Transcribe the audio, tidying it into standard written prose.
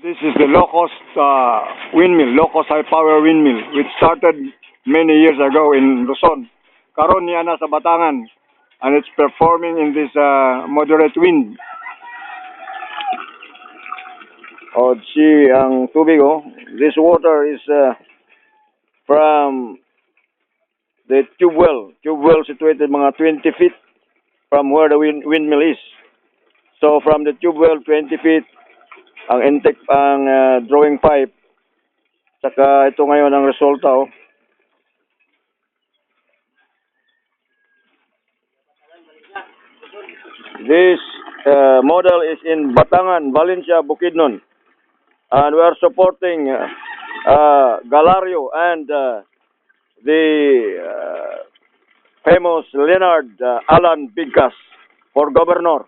This is the low-cost windmill, low-cost high-power windmill, which started many years ago in Luzon. Karon niya na sa Batangan, and it's performing in this moderate wind. Oh, ang tubig, oh. This water is from the tube well. Tube well situated mga 20 feet from where the windmill is. So from the tube well, 20 feet, ang intake, ang drawing pipe, saka ito ngayon ang resulta, oh. This model is in Batangan, Valencia, Bukidnon, and we are supporting Galario and the famous LYNARD ALLAN BIGCAS for governor.